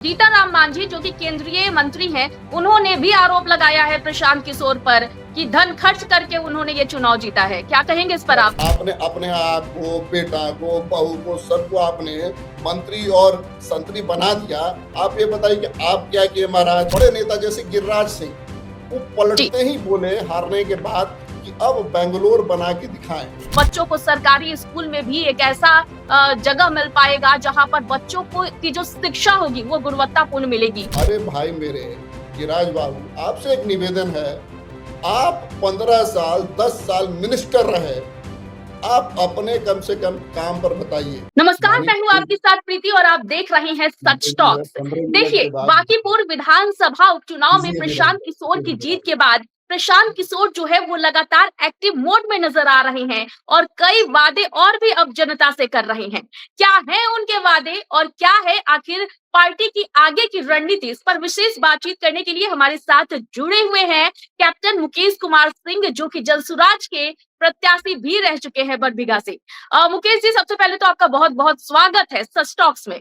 जीतन राम मांझी जो कि केंद्रीय मंत्री हैं, उन्होंने भी आरोप लगाया है प्रशांत किशोर पर कि धन खर्च करके उन्होंने ये चुनाव जीता है। क्या कहेंगे इस पर आप? आपने अपने आप को, बेटा को, बहू को, सबको आपने मंत्री और संतरी बना दिया। आप ये बताइए कि आप क्या किए महाराज? बड़े नेता जैसे गिरिराज सिंह, वो जी, पलटते ही बोले हारने के बाद कि अब बेंगलोर बना के दिखाएं। बच्चों को सरकारी स्कूल में भी एक ऐसा जगह मिल पाएगा जहां पर बच्चों को की जो शिक्षा होगी वो गुणवत्तापूर्ण मिलेगी। अरे भाई मेरे गिरिराज बाबू, आपसे एक निवेदन है, आप 15 साल 10 साल मिनिस्टर रहे, आप अपने कम से कम काम पर बताइए। नमस्कार, मानी मैं हूँ आपके साथ प्रीति और आप देख रहे हैं सच टॉक्स। 15 मिनट देखिए, के बाद बांकीपुर विधानसभा उपचुनाव में कीजिए मेरा प्रशांत किशोर की जीत के बाद प्रशांत किशोर जो है वो लगातार एक्टिव मोड में नजर आ रहे हैं और कई वादे और भी अब जनता से कर रहे हैं। क्या है उनके वादे और क्या है आखिर पार्टी की आगे की रणनीति, इस पर विशेष बातचीत करने के लिए हमारे साथ जुड़े हुए हैं कैप्टन मुकेश कुमार सिंह, जो कि जलसुराज के प्रत्याशी भी रह चुके हैं बरबीघा से। मुकेश जी, सबसे पहले तो आपका बहुत बहुत स्वागत है सच टॉक्स में।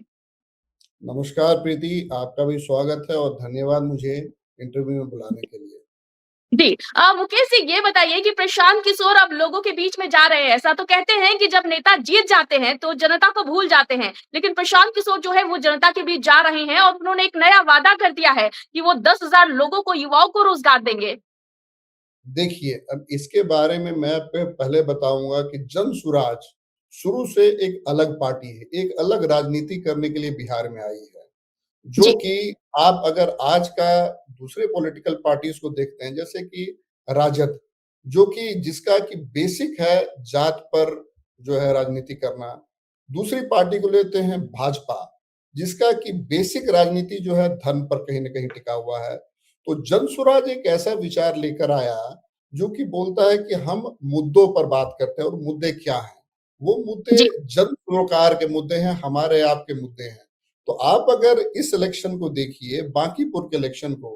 नमस्कार प्रीति, आपका भी स्वागत है और धन्यवाद मुझे इंटरव्यू में बुलाने के लिए। जी, मुकेश जी, ये बताइए कि प्रशांत किशोर अब लोगों के बीच में जा रहे हैं। ऐसा तो कहते हैं कि जब नेता जीत जाते हैं तो जनता को भूल जाते हैं, लेकिन प्रशांत किशोर जो है वो जनता के बीच जा रहे हैं और उन्होंने एक नया वादा कर दिया है कि वो 10,000 लोगों को, युवाओं को रोजगार देंगे। देखिए, अब इसके बारे में मैं आपको पहले बताऊंगा कि जन सुराज शुरू से एक अलग पार्टी है, एक अलग राजनीति करने के लिए बिहार में आई है। जो जी, कि आप अगर आज का दूसरे पॉलिटिकल पार्टीज को देखते हैं, जैसे कि राजद, जो कि जिसका कि बेसिक है जात पर जो है राजनीति करना। दूसरी पार्टी को लेते हैं भाजपा, जिसका कि बेसिक राजनीति जो है धन पर कहीं न कहीं टिका हुआ है। तो जनसुराज एक ऐसा विचार लेकर आया जो कि बोलता है कि हम मुद्दों पर बात करते हैं, और मुद्दे क्या हैं? वो मुद्दे जी, जन सरोकार के मुद्दे हैं, हमारे आपके मुद्दे हैं। तो आप अगर इस इलेक्शन को देखिए, बांकीपुर के इलेक्शन को,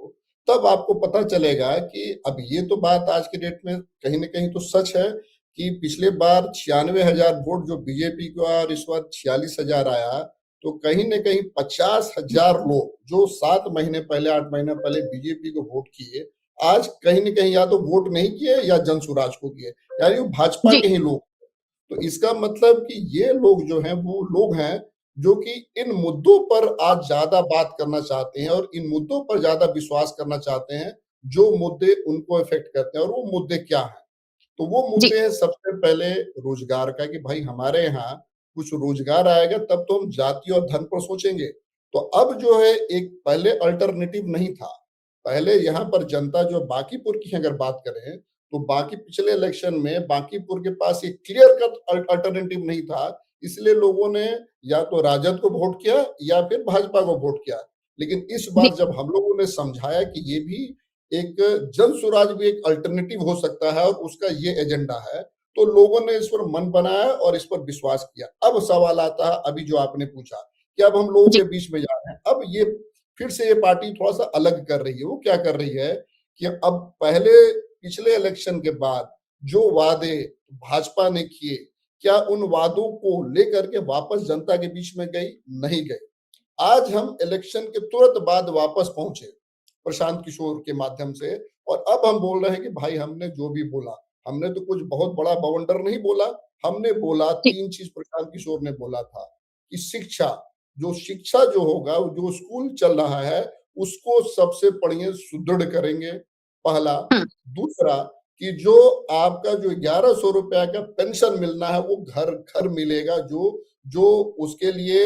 तब आपको पता चलेगा कि अब ये तो बात आज के डेट में कहीं न कहीं तो सच है कि पिछले बार 96,000 वोट जो बीजेपी को और इस बार 46,000 आया, तो कहीं न कहीं 50,000 लोग जो 7 महीने पहले, 8 महीने पहले बीजेपी को वोट किए, आज कहीं न कहीं या तो वोट नहीं किए या जनसुराज को किए, यानी वो भाजपा जी, के ही लोग। तो इसका मतलब कि ये लोग जो हैं वो लोग हैं जो कि इन मुद्दों पर आज ज्यादा बात करना चाहते हैं और इन मुद्दों पर ज्यादा विश्वास करना चाहते हैं, जो मुद्दे उनको इफेक्ट करते हैं। और वो मुद्दे क्या हैं? तो वो जी, मुद्दे हैं सबसे पहले रोजगार का, कि भाई हमारे यहाँ कुछ रोजगार आएगा तब तो हम जाति और धन पर सोचेंगे। तो अब जो है, एक पहले अल्टरनेटिव नहीं था। पहले यहाँ पर जनता जो बांकीपुर की अगर बात करें, तो बाकी पिछले इलेक्शन में बांकीपुर के पास एक क्लियर कट अल्टरनेटिव नहीं था। इसलिए लोगों ने या तो राजद को वोट किया या फिर भाजपा को वोट किया। लेकिन इस जी, बार जब हम लोगों ने समझाया कि ये भी एक जन स्वराज भी एक अल्टरनेटिव हो सकता है और उसका ये एजेंडा है, तो लोगों ने इस पर मन बनाया और इस पर विश्वास किया। अब सवाल आता है, अभी जो आपने पूछा कि अब हम लोगों जी, के बीच में जा रहे हैं, अब ये फिर से ये पार्टी थोड़ा-सा अलग कर रही है। वो क्या कर रही है कि अब पहले पिछले इलेक्शन के बाद जो वादे भाजपा ने किए, क्या उन वादों को लेकर के वापस जनता के बीच में गई? नहीं गई। आज हम इलेक्शन के तुरंत बाद वापस पहुंचे प्रशांत किशोर के माध्यम से, और अब हम बोल रहे हैं कि भाई हमने जो भी बोला, हमने तो कुछ बहुत बड़ा बवंडर नहीं बोला। हमने बोला जी, 3 चीज प्रशांत किशोर ने बोला था कि शिक्षा जो होगा, जो स्कूल चल रहा है, उसको सबसे बढ़िया सुदृढ़ करेंगे, पहला। हुँ, दूसरा, कि जो आपका जो 1100 रुपया का पेंशन मिलना है वो घर घर मिलेगा, जो जो उसके लिए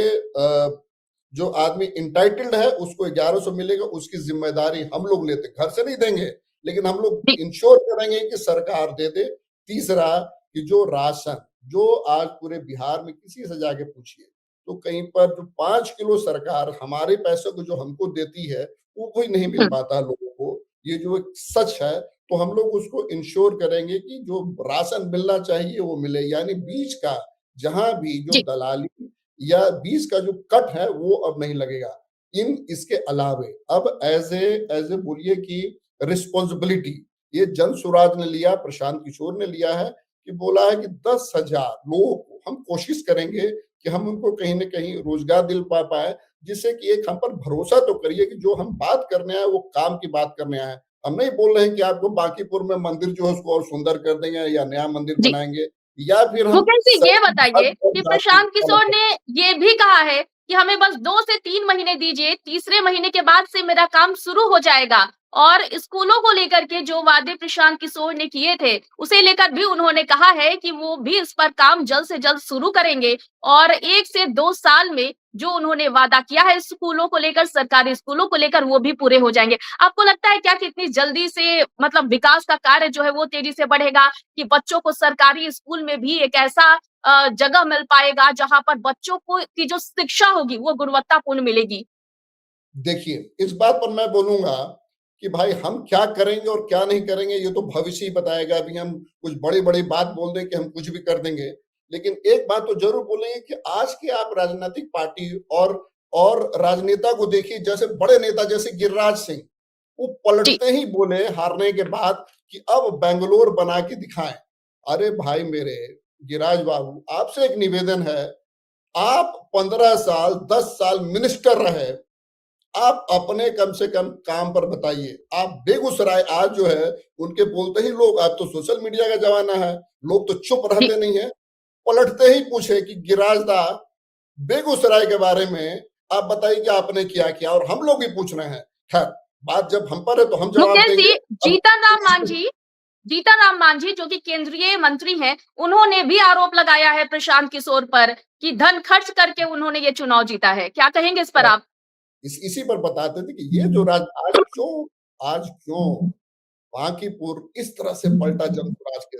जो आदमी इंटाइटल्ड है उसको 1100 मिलेगा, उसकी जिम्मेदारी हम लोग लेते, घर से नहीं देंगे, लेकिन हम लोग जी, इंश्योर करेंगे कि सरकार दे दे। तीसरा, कि जो राशन, जो आज पूरे बिहार में किसी से जाके पूछिए, तो कहीं पर जो 5 किलो सरकार हमारे पैसों को जो हमको देती है, वो कोई नहीं मिल हुँ, पाता लोगों को। ये जो एक सच है, तो हम लोग उसको इंश्योर करेंगे कि जो राशन मिलना चाहिए वो मिले, यानी बीच का जहां भी जो जी, दलाली या बीच का जो कट है वो अब नहीं लगेगा। इन इसके अलावे अब एज ए बोलिए कि रिस्पॉन्सिबिलिटी ये जन सुराज ने लिया, प्रशांत किशोर ने लिया है, कि बोला है कि 10,000 लोगों को हम कोशिश करेंगे कि हम उनको कहीं न कहीं रोज़गार दिल पा पाएँ, जिससे कि एक हम पर भरोसा तो करिए कि जो हम बात करने आए, वो काम की बात करने आए हैं। हम नहीं बोल रहे हैं कि आपको बांकीपुर में मंदिर जो है उसको और सुंदर कर देंगे या नया मंदिर जी। बनाएँगे या फिर हम मुकेश जी, ये सभी बताइए धर्म और कि जाति प्रशांत का किशोर मतलब ने ये भी कहा है कि हमें बस 2 से 3 महीने दीजिए, तीसरे महीने के बाद से मेरा काम शुरू हो जाएगा। और स्कूलों को लेकर के जो वादे प्रशांत किशोर ने किए थे, उसे लेकर भी उन्होंने कहा है कि वो भी इस पर काम जल्द से जल्द शुरू करेंगे और 1 से 2 साल में जो उन्होंने वादा किया है स्कूलों को लेकर, सरकारी स्कूलों को लेकर, वो भी पूरे हो जाएँगे। आपको लगता है क्या कि इतनी जल्दी से मतलब विकास का कार्य जो है वो तेज़ी से बढ़ेगा कि बच्चों को सरकारी स्कूल में भी एक ऐसा जगह मिल पाएगा जहाँ पर बच्चों को की जो शिक्षा होगी वो गुणवत्तापूर्ण मिलेगी? देखिए, इस बात पर मैं बोलूँगा कि भाई हम क्या करेंगे और क्या नहीं करेंगे ये तो भविष्य ही बताएगा। अभी हम कुछ बड़ी-बड़ी बात बोल दें कि हम कुछ भी कर देंगे। लेकिन एक बात तो ज़रूर बोलेंगे कि आज के आप राजनीतिक पार्टी और राजनेता को देखिए जैसे बड़े नेता जैसे गिरिराज सिंह, वो जी। पलटते ही बोले हारने के बाद कि अब बैंगलोर बना के दिखाएँ। अरे भाई मेरे गिरिराज बाबू आपसे एक निवेदन है, आप 15 साल, 10 साल मिनिस्टर रहे। आप अपने कम से कम काम पर बताइए। आप बेगूसराय आज जो है, उनके बोलते ही लोग आज तो सोशल मीडिया का ज़माना है, लोग तो चुप जी। रहते नहीं हैं, पलटते ही पूछे कि गिरिराज दा, बेगूसराय के बारे में आप बताइए कि आपने क्या किया? और हम लोग भी पूछ रहे हैं। खैर, बात जब हम पर है तो हम जवाब मुकेश देंगे। जी, अब जीतन राम इस मांझी जीतन राम मांझी जो कि केंद्रीय मंत्री हैं, उन्होंने भी आरोप लगाया है प्रशांत किशोर पर कि धन खर्च करके उन्होंने ये चुनाव जीता है। क्या कहेंगे इस पर आप? इसी पर बताते थे कि ये जो आज क्यों बांकीपुर इस तरह से पलटा जनसुराज के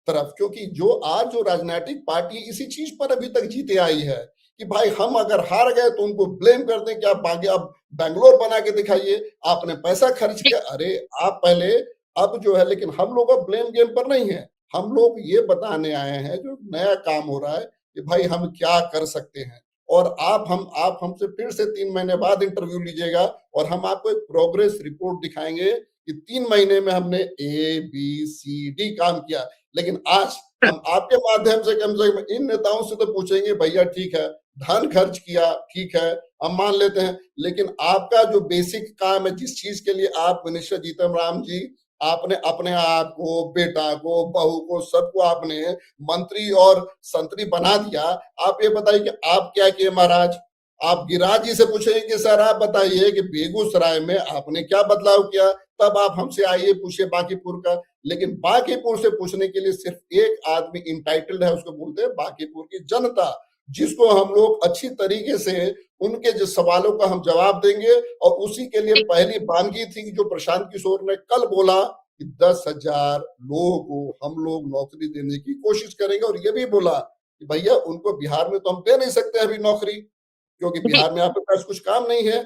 तरफ क्योंकि जो राजनीतिक पार्टी इसी चीज पर अभी तक जीते आई है कि भाई हम अगर हार गए तो उनको ब्लेम कर दें कि आप आगे अब बैंगलोर बना के दिखाइए आपने पैसा खर्च जी। किया अरे आप पहले अब जो है लेकिन हम लोग अब ब्लेम गेम पर नहीं है हम लोग ये बताने आए हैं जो नया काम हो रहा है कि भाई हम क्या कर सकते हैं और आप हमसे फिर से 3 महीने बाद इंटरव्यू लीजिएगा और हम आपको एक प्रोग्रेस रिपोर्ट दिखाएंगे कि 3 महीने में हमने ABCD काम किया लेकिन आज हम आपके माध्यम से कम इन नेताओं से तो पूछेंगे भैया ठीक है धन खर्च किया ठीक है हम मान लेते हैं लेकिन आपका जो बेसिक काम है जिस चीज के लिए आप मिनिस्टर जीतन राम जी आपने अपने आप को बेटा को बहू को सबको आपने मंत्री और संतरी बना दिया आप ये बताइए कि आप क्या किए महाराज आप गिरिराज जी से पूछेंगे कि सर आप बताइए कि बेगूसराय में आपने क्या बदलाव किया तब आप हमसे आइए पूछिए बांकीपुर का लेकिन बांकीपुर से पूछने के लिए सिर्फ एक आदमी इंटाइटल्ड है उसको बोलते हैं बांकीपुर की जनता जिसको हम लोग अच्छी तरीके से उनके जो सवालों का हम जवाब देंगे और उसी के लिए पहली बानगी थी जो प्रशांत किशोर ने कल बोला कि 10,000 लोगों को हम लोग नौकरी देने की कोशिश करेंगे और ये भी बोला कि भैया उनको बिहार में तो हम दे नहीं सकते अभी नौकरी क्योंकि जी। बिहार में आपके पास कुछ काम नहीं है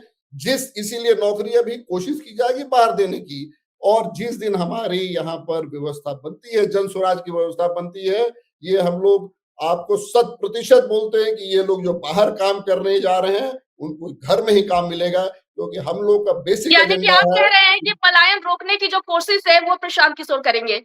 इसीलिए नौकरी अभी कोशिश की जाएगी बाहर देने की और जिस दिन हमारी यहाँ पर व्यवस्था बनती है जन स्वराज की व्यवस्था बनती है ये हम लोग आपको 100% बोलते हैं कि ये लोग जो बाहर काम करने जा रहे हैं उनको घर में ही काम मिलेगा क्योंकि हम लोग का बेसिक यानी कि एजेंडा आप है कह रहे हैं कि पलायन रोकने की जो कोशिश है वो प्रशांत किशोर करेंगे?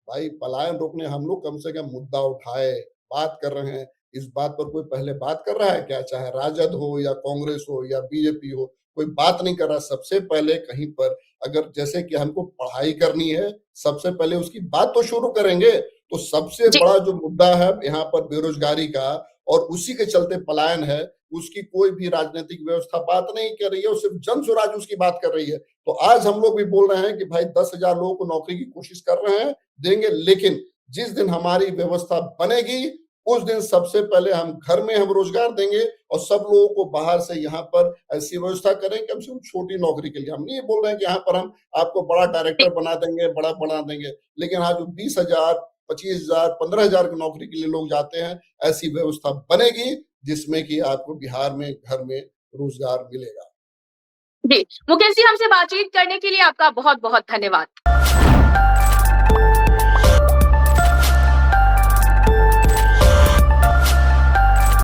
भाई पलायन रोकने हम लोग कम से कम मुद्दा उठाए बात कर रहे हैं इस बात पर कोई पहले बात कर रहा है क्या चाहे राजद हो या कांग्रेस हो या बीजेपी हो कोई बात नहीं कर रहा सबसे पहले कहीं पर अगर जैसे कि हमको पढ़ाई करनी है सबसे पहले उसकी बात तो शुरू करेंगे तो सबसे जी। बड़ा जो मुद्दा है यहाँ पर बेरोजगारी का और उसी के चलते पलायन है उसकी कोई भी राजनीतिक व्यवस्था बात नहीं कर रही है और सिर्फ जन स्वराज उसकी बात कर रही है तो आज हम लोग भी बोल रहे हैं कि भाई 10,000 लोगों को नौकरी की कोशिश कर रहे हैं देंगे लेकिन जिस दिन हमारी व्यवस्था बनेगी उस दिन सबसे पहले हम घर में हम रोजगार देंगे और सब लोगों को बाहर से यहाँ पर ऐसी व्यवस्था करें कम से कम छोटी नौकरी के लिए हम नहीं बोल रहे हैं कि यहाँ पर हम आपको बड़ा डायरेक्टर बना देंगे बड़ा बना देंगे लेकिन हाँ जो 20,000 25,000 15,000 की नौकरी के लिए लोग जाते हैं ऐसी व्यवस्था बनेगी जिसमें कि आपको बिहार में घर में रोजगार मिलेगा जी। मुकेश जी, हमसे बातचीत करने के लिए आपका बहुत-बहुत धन्यवाद।